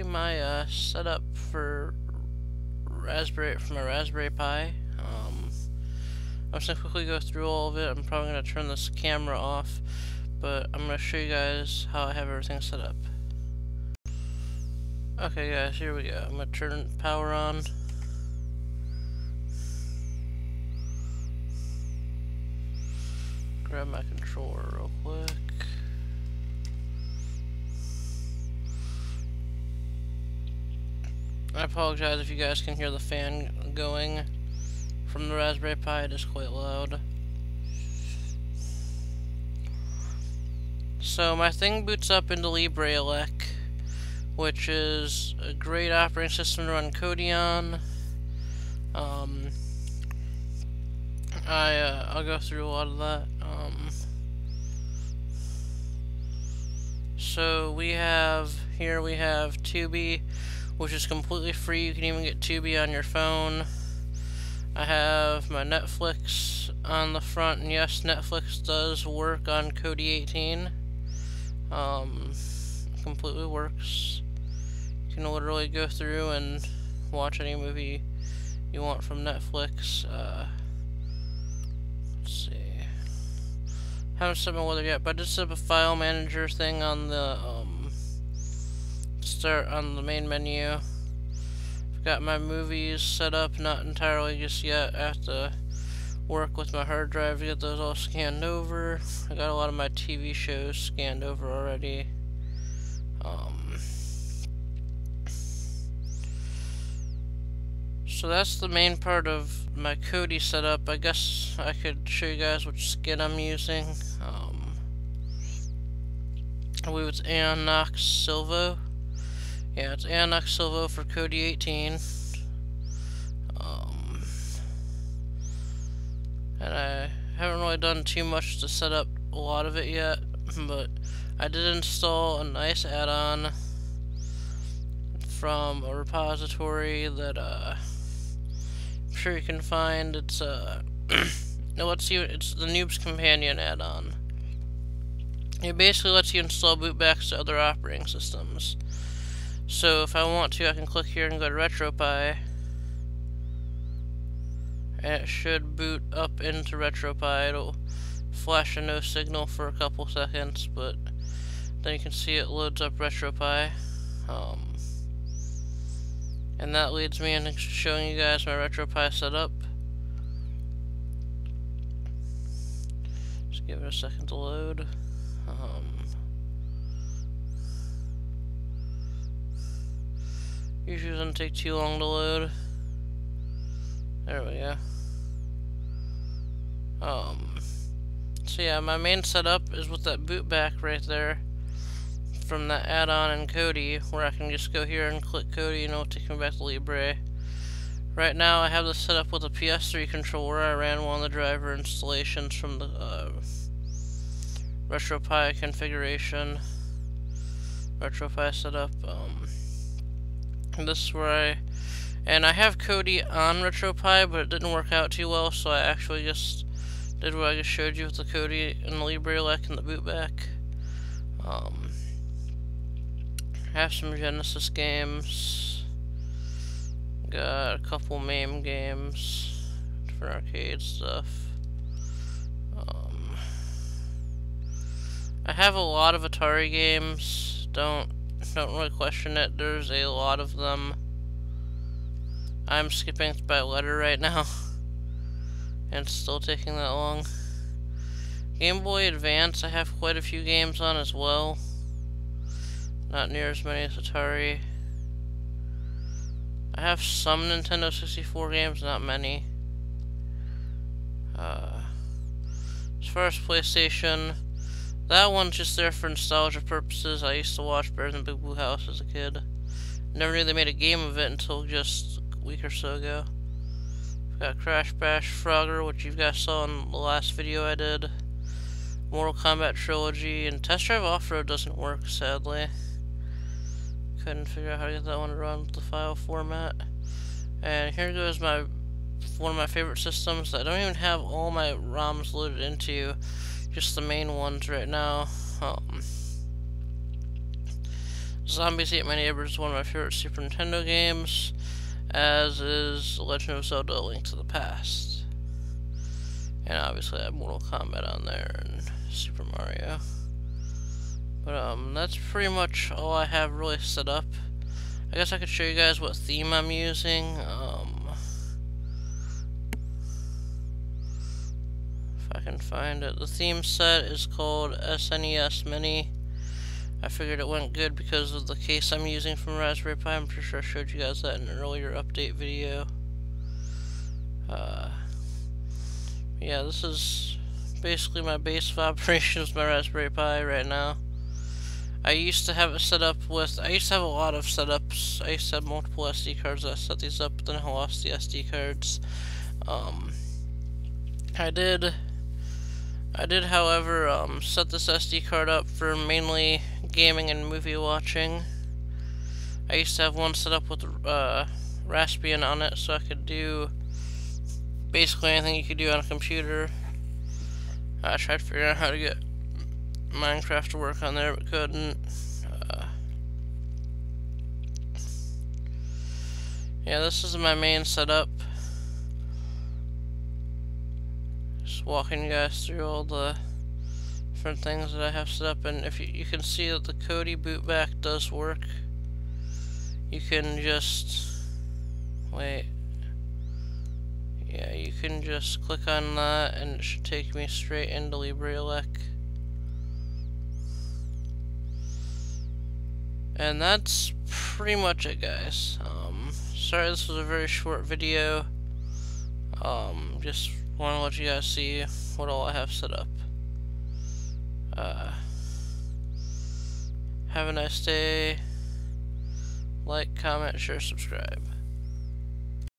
my setup for my Raspberry Pi. I'm just gonna quickly go through all of it. I'm probably gonna turn this camera off, but I'm gonna show you guys how I have everything set up. Okay guys, here we go. I'm gonna turn power on. Grab my controller real quick. I apologize if you guys can hear the fan going from the Raspberry Pi. It is quite loud. So my thing boots up into LibreElec, which is a great operating system to run Kodi on. I'll go through a lot of that. So we have Tubi, which is completely free. You can even get Tubi on your phone. I have my Netflix on the front, and yes, Netflix does work on Kodi 18. Completely works. You can literally go through and watch any movie you want from Netflix. Let's see. Haven't set my weather yet, but I did set up a file manager thing on the start on the main menu. I've got my movies set up, not entirely just yet. I have to work with my hard drive to get those all scanned over. I got a lot of my TV shows scanned over already. So that's the main part of my Kodi setup. I guess I could show you guys which skin I'm using. I believe it's Aonox Silvo. Yeah, it's Aonox Silvo for Kodi 18. And I haven't really done too much to set up a lot of it yet, but I did install a nice add-on from a repository that I'm sure you can find. It's it lets you. It's the Noob's Companion add-on. It basically lets you install bootbacks to other operating systems. So if I want to, I can click here and go to RetroPie, and it should boot up into RetroPie. It'll flash a no signal for a couple seconds, but then you can see it loads up RetroPie. And that leads me into showing you guys my RetroPie setup. Just give it a second to load. Usually doesn't take too long to load. There we go. So yeah, my main setup is with that bootback right there from that add-on in Kodi, where I can just go here and click Kodi and it'll take me back to Libre. Right now I have this set up with a PS3 controller. I ran one of the driver installations from the RetroPie configuration. RetroPie setup. This is where I have Kodi on RetroPie, but it didn't work out too well, so I actually just did what I just showed you with the Kodi and the LibreElec and the bootback. I have some Genesis games. Got a couple MAME games for arcade stuff. I have a lot of Atari games. Don't really question it. There's a lot of them. I'm skipping by letter right now, and it's still taking that long. Game Boy Advance, I have quite a few games on as well. Not near as many as Atari. I have some Nintendo 64 games, not many. As far as PlayStation, that one's just there for nostalgia purposes. I used to watch Bears in Big Blue House as a kid. Never knew they made a game of it until just a week or so ago. We've got Crash Bash Frogger, which you guys saw in the last video I did. Mortal Kombat Trilogy, and Test Drive Off-Road doesn't work, sadly. Couldn't figure out how to get that one to run with the file format. And here goes one of my favorite systems that I don't even have all my ROMs loaded into, just the main ones right now. Zombies Ate My Neighbors is one of my favorite Super Nintendo games, as is Legend of Zelda: A Link to the Past. And obviously I have Mortal Kombat on there and Super Mario. But that's pretty much all I have really set up. I guess I could show you guys what theme I'm using. If I can find it. The theme set is called SNES Mini. I figured it went good because of the case I'm using from Raspberry Pi. I'm pretty sure I showed you guys that in an earlier update video. Yeah, this is basically my base of operations, my Raspberry Pi right now. I used to have it set up with, I used to have a lot of setups. I used to have multiple SD cards that set these up, but then I lost the SD cards. I did, however, set this SD card up for mainly gaming and movie watching. I used to have one set up with Raspbian on it, so I could do basically anything you could do on a computer. I tried figuring out how to get Minecraft to work on there, but couldn't. Yeah, this is my main setup. Just walking you guys through all the different things that I have set up, and if you can see that the Kodi bootback does work. You can just wait. Yeah, you can just click on that, and it should take me straight into LibreElec. And that's pretty much it, guys. Sorry this was a very short video. Just want to let you guys see what all I have set up. Have a nice day. Like, comment, share, subscribe.